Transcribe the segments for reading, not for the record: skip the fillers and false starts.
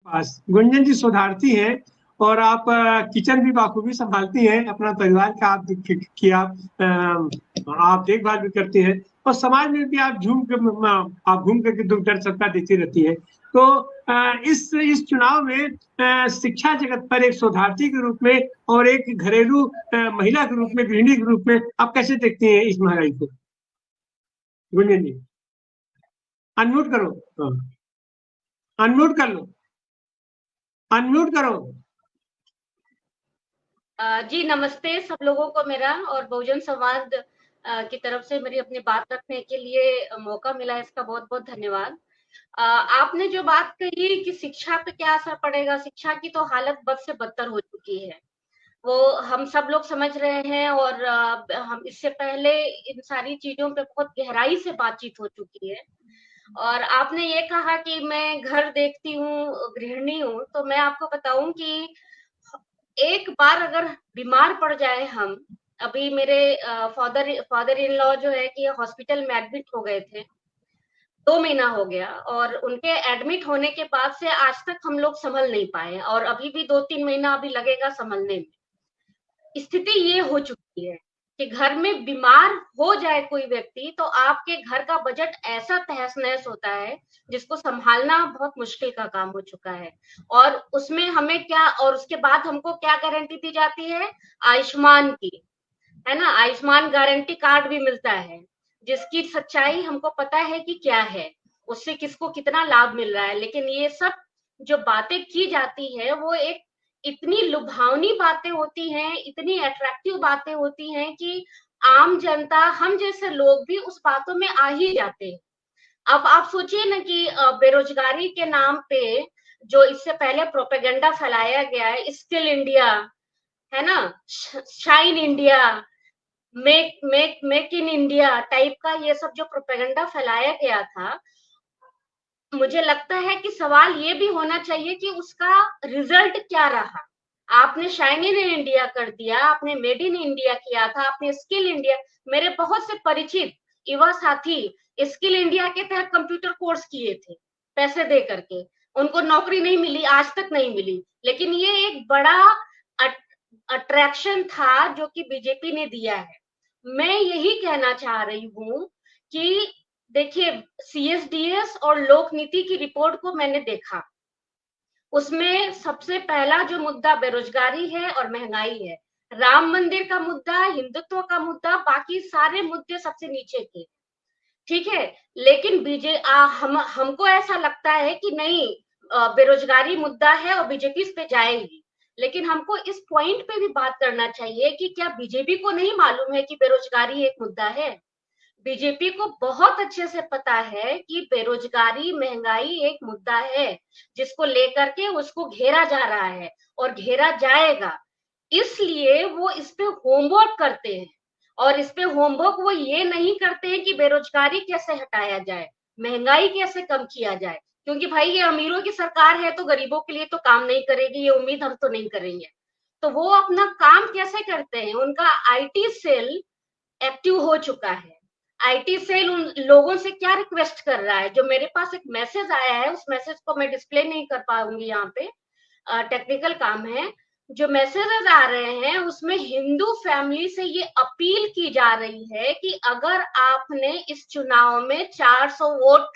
पास। गुंजन जी शोधार्थी हैं और आप किचन भी बाखूबी संभालती हैं, अपना परिवार का आप देखभाल भी करती हैं और समाज में भी आप घूम करके दुख दर्द सबका देती रहती है। तो इस चुनाव में शिक्षा जगत पर एक शोधार्थी के रूप में और एक घरेलू महिला के रूप में, गृहिणी के रूप में आप कैसे देखती हैं इस महंगाई को? गुंजन जी अनम्यूट करो। हाँ, अनम्यूट कर लो, अनम्यूट करो। जी नमस्ते सब लोगों को मेरा, और बहुजन समाज की तरफ से मेरी अपनी बात रखने के लिए मौका मिला, इसका बहुत बहुत धन्यवाद। आपने जो बात कही कि शिक्षा पे क्या असर पड़ेगा, शिक्षा की तो हालत बद से बदतर हो चुकी है, वो हम सब लोग समझ रहे हैं। और हम इससे पहले इन सारी चीजों पे बहुत गहराई से बातचीत हो चुकी है। और आपने ये कहा कि मैं घर देखती हूँ, गृहिणी हूँ, तो मैं आपको बताऊं कि एक बार अगर बीमार पड़ जाए हम, अभी मेरे फादर इन लॉ जो है कि हॉस्पिटल में एडमिट हो गए थे, 2 महीना हो गया, और उनके एडमिट होने के बाद से आज तक हम लोग संभल नहीं पाए, और अभी भी 2-3 महीना अभी लगेगा संभलने में। स्थिति ये हो चुकी है कि घर में बीमार हो जाए कोई व्यक्ति तो आपके घर का बजट ऐसा तहस नहस होता है जिसको संभालना बहुत मुश्किल का काम हो चुका है। और उसमें हमें क्या, और उसके बाद हमको क्या गारंटी दी जाती है? आयुष्मान की, है ना? आयुष्मान गारंटी कार्ड भी मिलता है, जिसकी सच्चाई हमको पता है कि क्या है, उससे किसको कितना लाभ मिल रहा है। लेकिन ये सब जो बातें की जाती है वो एक इतनी लुभावनी बातें होती हैं, इतनी अट्रैक्टिव बातें होती हैं कि आम जनता, हम जैसे लोग भी उस बातों में आ ही जाते हैं। अब आप सोचिए ना कि बेरोजगारी के नाम पे जो इससे पहले प्रोपेगेंडा फैलाया गया है, स्किल इंडिया, है ना, shine India, make make make in India type का, ये सब जो प्रोपेगेंडा फैलाया गया था, मुझे लगता है कि सवाल ये भी होना चाहिए कि उसका रिजल्ट क्या रहा। आपने शाइन इन इंडिया कर दिया, आपने मेड इन इंडिया किया था, आपने स्किल इंडिया, मेरे बहुत से परिचित युवा साथी स्किल इंडिया के तहत कंप्यूटर कोर्स किए थे पैसे दे करके, उनको नौकरी नहीं मिली, आज तक नहीं मिली। लेकिन ये एक बड़ा अट्रैक्शन था जो कि बीजेपी ने दिया है। मैं यही कहना चाह रही हूँ कि देखिए, सीएसडीएस और लोक नीति की रिपोर्ट को मैंने देखा, उसमें सबसे पहला जो मुद्दा बेरोजगारी है और महंगाई है। राम मंदिर का मुद्दा, हिंदुत्व का मुद्दा, बाकी सारे मुद्दे सबसे नीचे थे, ठीक है। लेकिन हमको ऐसा लगता है कि नहीं, बेरोजगारी मुद्दा है और बीजेपी इस पे जाएगी। लेकिन हमको इस पॉइंट पे भी बात करना चाहिए कि क्या बीजेपी को नहीं मालूम है कि बेरोजगारी एक मुद्दा है? बीजेपी को बहुत अच्छे से पता है कि बेरोजगारी, महंगाई एक मुद्दा है जिसको लेकर के उसको घेरा जा रहा है और घेरा जाएगा। इसलिए वो इस पे होमवर्क करते हैं, और इस पे होमवर्क वो ये नहीं करते हैं कि बेरोजगारी कैसे हटाया जाए, महंगाई कैसे कम किया जाए, क्योंकि भाई ये अमीरों की सरकार है तो गरीबों के लिए तो काम नहीं करेगी, ये उम्मीद हम तो नहीं करेंगे। तो वो अपना काम कैसे करते हैं? उनका आईटी सेल एक्टिव हो चुका है। आईटी सेल उन लोगों से क्या रिक्वेस्ट कर रहा है? जो मेरे पास एक मैसेज आया है, उस मैसेज को मैं डिस्प्ले नहीं कर पाऊंगी यहाँ पे, टेक्निकल काम है। जो मैसेजेस आ रहे हैं उसमें हिंदू फैमिली से ये अपील की जा रही है कि अगर आपने इस चुनाव में 400 वोट,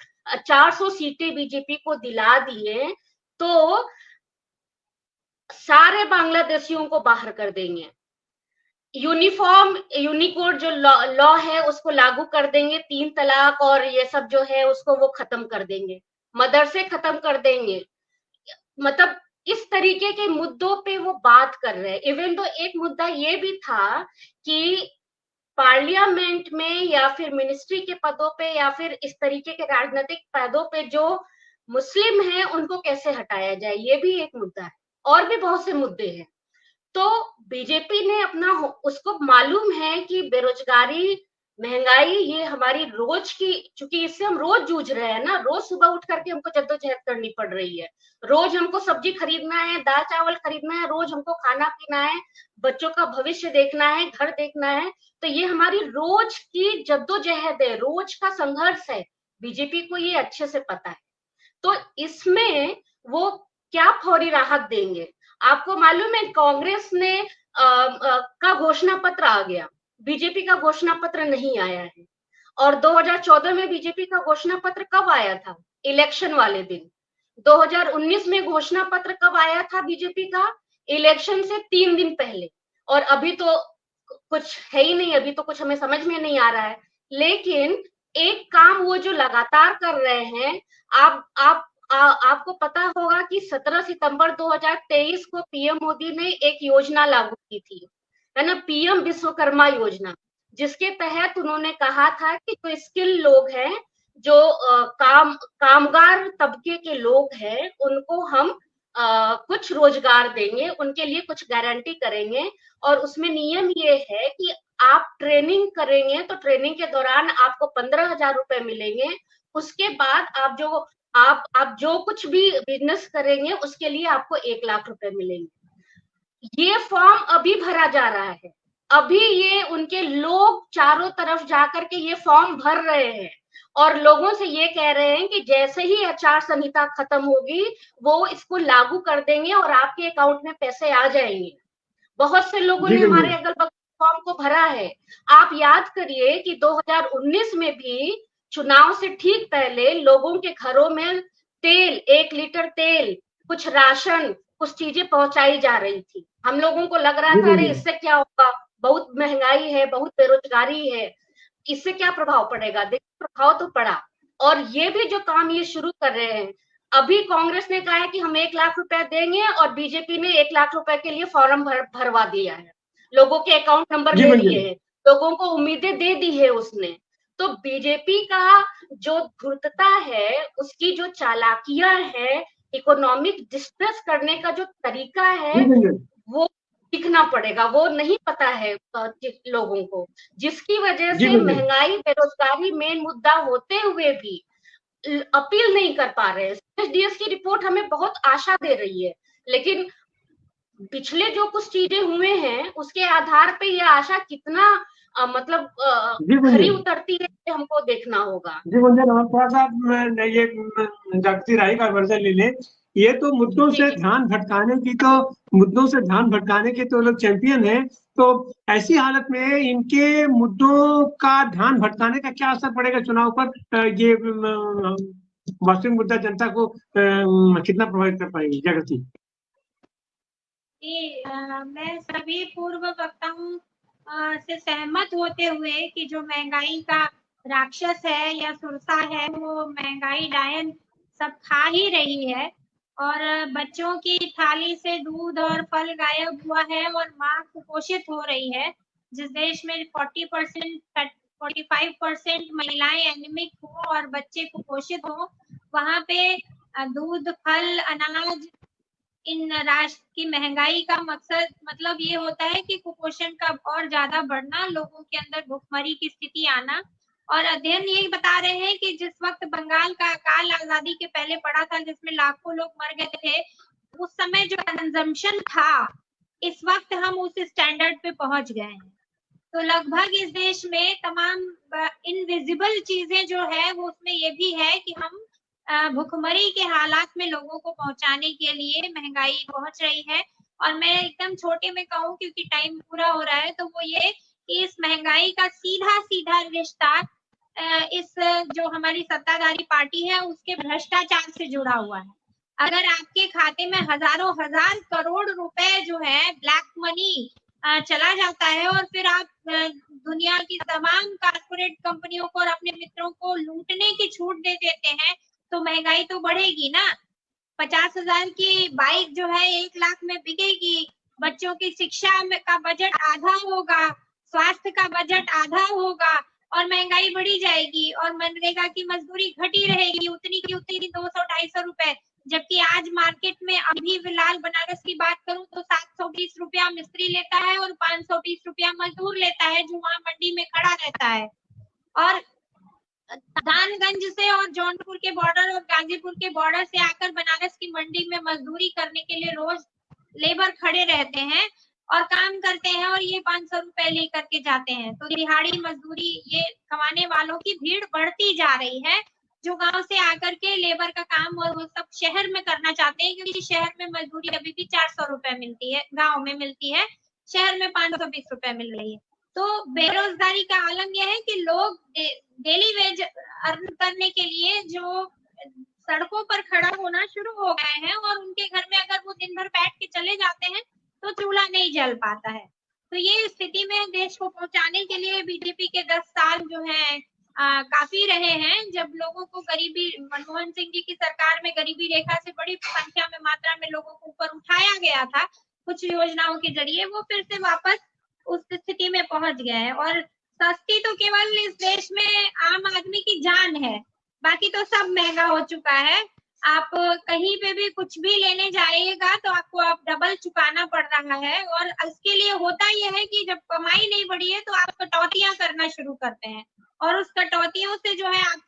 400 सीटें बीजेपी को दिला दिए तो सारे बांग्लादेशियों को बाहर कर देंगे, यूनिफॉर्म यूनिकोड जो लॉ है उसको लागू कर देंगे, 3 तलाक और ये सब जो है उसको वो खत्म कर देंगे, मदरसे खत्म कर देंगे। मतलब इस तरीके के मुद्दों पे वो बात कर रहे हैं। इवन तो एक मुद्दा ये भी था कि पार्लियामेंट में या फिर मिनिस्ट्री के पदों पे या फिर इस तरीके के राजनीतिक पदों पे जो मुस्लिम हैं उनको कैसे हटाया जाए, ये भी एक मुद्दा है। और भी बहुत से मुद्दे हैं। तो बीजेपी ने अपना, उसको मालूम है कि बेरोजगारी, महंगाई ये हमारी रोज की, चूंकि इससे हम रोज जूझ रहे हैं ना, रोज सुबह उठ करके हमको जद्दोजहद करनी पड़ रही है, रोज हमको सब्जी खरीदना है, दाल चावल खरीदना है, रोज हमको खाना पीना है, बच्चों का भविष्य देखना है, घर देखना है। तो ये हमारी रोज की जद्दोजहद है, रोज का संघर्ष है, बीजेपी को ये अच्छे से पता है। तो इसमें वो क्या फौरी राहत देंगे? आपको मालूम है कांग्रेस ने का घोषणा पत्र आ गया, बीजेपी का घोषणा पत्र नहीं आया है। और 2014 में बीजेपी का घोषणा पत्र कब आया था? इलेक्शन वाले दिन। 2019 में घोषणा पत्र कब आया था बीजेपी का? इलेक्शन से 3 दिन पहले। और अभी तो कुछ है ही नहीं, अभी तो कुछ हमें समझ में नहीं आ रहा है। लेकिन एक काम वो जो लगातार कर रहे हैं, आपको पता होगा कि 17 सितंबर 2023 को पीएम मोदी ने एक योजना लागू की थी, है ना, पीएम विश्वकर्मा योजना, जिसके तहत उन्होंने कहा था कि जो स्किल लोग हैं, जो कामगार तबके के लोग हैं, उनको हम कुछ रोजगार देंगे, उनके लिए कुछ गारंटी करेंगे। और उसमें नियम ये है कि आप ट्रेनिंग करेंगे तो ट्रेनिंग के दौरान आपको 15,000 रुपए मिलेंगे। उसके बाद आप जो कुछ भी बिजनेस करेंगे उसके लिए आपको 1 लाख रुपए मिलेंगे। ये फॉर्म अभी भरा जा रहा है, अभी ये उनके लोग चारों तरफ जाकर के ये फॉर्म भर रहे हैं और लोगों से ये कह रहे हैं कि जैसे ही आचार संहिता खत्म होगी वो इसको लागू कर देंगे और आपके अकाउंट में पैसे आ जाएंगे। बहुत से लोगों ने हमारे अगल बगल फॉर्म को भरा है। आप याद करिए कि 2019 में भी चुनाव से ठीक पहले लोगों के घरों में तेल, 1 लीटर तेल, कुछ राशन, कुछ चीजें पहुंचाई जा रही थी। हम लोगों को लग रहा था अरे इससे क्या होगा, बहुत महंगाई है, बहुत बेरोजगारी है, इससे क्या प्रभाव पड़ेगा। देखिए प्रभाव तो पड़ा। और ये भी जो काम ये शुरू कर रहे हैं, अभी कांग्रेस ने कहा है कि हम 1 लाख रुपए देंगे और बीजेपी ने 1 लाख रुपए के लिए फॉर्म भरवा दिया है, लोगों के अकाउंट नंबर ले लिए हैं, लोगों को उम्मीदें दे दी है उसने। तो बीजेपी का जो धूर्तता है, उसकी जो चालाकियां है, इकोनॉमिक डिस्ट्रेस करने का जो तरीका है, वो सीखना पड़ेगा। वो नहीं पता है लोगों को, जिसकी वजह से महंगाई, बेरोजगारी मेन मुद्दा होते हुए भी अपील नहीं कर पा रहे हैं। एसडीएस की रिपोर्ट हमें बहुत आशा दे रही है, लेकिन पिछले जो कुछ चीजें हुए हैं उसके आधार पे ये आशा कितना मतलब खरी उतरती है, हमको देखना होगा। जी गुंजन, हम थोड़ा सा ये जागृति राय का वर्जन ले लें। ये तो मुद्दों से ध्यान भटकाने के तो लोग चैंपियन हैं। तो ऐसी हालत में इनके मुद्दों का ध्यान भटकाने का क्या असर पड़ेगा चुनाव पर? ये वास्तविक मुद्दा जनता को कितना प्रभावित कर पाएंगे? जागृति। मैं सभी पूर्व वक्ताओं से सहमत होते हुए कि जो महंगाई का राक्षस है या सुरसा है, वो महंगाई डायन सब खा ही रही है और बच्चों की थाली से दूध और फल गायब हुआ है और माँ कुपोषित हो रही है। जिस देश में 45% महिलाएं एनीमिक हो और बच्चे कुपोषित हो, वहां पे दूध, फल, अनाज, इन राष्ट्र की महंगाई का मकसद मतलब ये होता है कि कुपोषण का और ज्यादा बढ़ना, लोगों के अंदर भुखमरी की स्थिति आना। और अध्ययन ये बता रहे हैं कि जिस वक्त बंगाल का अकाल आजादी के पहले पड़ा था, जिसमें लाखों लोग मर गए थे, उस समय जो कंजम्पशन था, इस वक्त हम उस स्टैंडर्ड पे पहुंच गए हैं। तो लगभग इस देश में तमाम इनविजिबल चीजें जो है वो उसमें ये भी है कि हम भुखमरी के हालात में लोगों को पहुंचाने के लिए महंगाई पहुंच रही है। और मैं एकदम छोटे में कहूँ क्योंकि टाइम पूरा हो रहा है, तो वो ये कि इस महंगाई का सीधा सीधा रिश्ता इस जो हमारी सत्ताधारी पार्टी है उसके भ्रष्टाचार से जुड़ा हुआ है। अगर आपके खाते में हजारों हजार करोड़ रुपए जो है ब्लैक मनी चला जाता है और फिर आप दुनिया की तमाम कारपोरेट कंपनियों को और अपने मित्रों को लूटने की छूट दे देते हैं, तो महंगाई तो बढ़ेगी ना। 50,000 की बाइक जो है 1 लाख में बिकेगी, बच्चों की शिक्षा का बजट आधा होगा, स्वास्थ्य का बजट आधा होगा और महंगाई बढ़ी जाएगी। और मनरेगा की मजदूरी घटी रहेगी उतनी की उतनी 200-250 रुपए, जबकि आज मार्केट में अभी फिलहाल बनारस की बात करूं तो 720 रुपया मिस्त्री लेता है और 520 रुपया मजदूर लेता है जो वहां मंडी में खड़ा रहता है। और दानगंज से और जौनपुर के बॉर्डर और गाजीपुर के बॉर्डर से आकर बनारस की मंडी में मजदूरी करने के लिए रोज लेबर खड़े रहते हैं और काम करते हैं और ये 500 रुपए लेकर के जाते हैं। तो दिहाड़ी मजदूरी ये कमाने वालों की भीड़ बढ़ती जा रही है जो गांव से आकर के लेबर का काम और वो सब शहर में करना चाहते हैं, क्योंकि शहर में मजदूरी अभी भी 400 रुपए मिलती है, गांव में मिलती है, शहर में 520 रुपए मिल रही है। तो बेरोजगारी का आलम यह है कि लोग डेली वेज अर्न करने के लिए जो सड़कों पर खड़ा होना शुरू हो गए हैं, और उनके घर में अगर वो दिन भर बैठ के चले जाते हैं तो चूल्हा नहीं जल पाता है। तो ये स्थिति में देश को पहुंचाने के लिए बीजेपी के 10 साल जो है काफी रहे हैं, जब लोगों को गरीबी, मनमोहन सिंह जी की सरकार में गरीबी रेखा से बड़ी संख्या में मात्रा में लोगों को ऊपर उठाया गया था कुछ योजनाओं के जरिए, वो फिर से वापस उस स्थिति में पहुंच गए हैं। और सस्ती तो केवल इस देश में आम आदमी की जान है, बाकी तो सब महंगा हो चुका है। आप कहीं पे भी कुछ भी लेने जाइएगा तो आपको अब डबल चुकाना पड़ रहा है, और इसके लिए होता यह है कि जब कमाई नहीं बढ़ी है तो आप कटौतियां करना शुरू करते हैं, और उस कटौतियों से जो है आप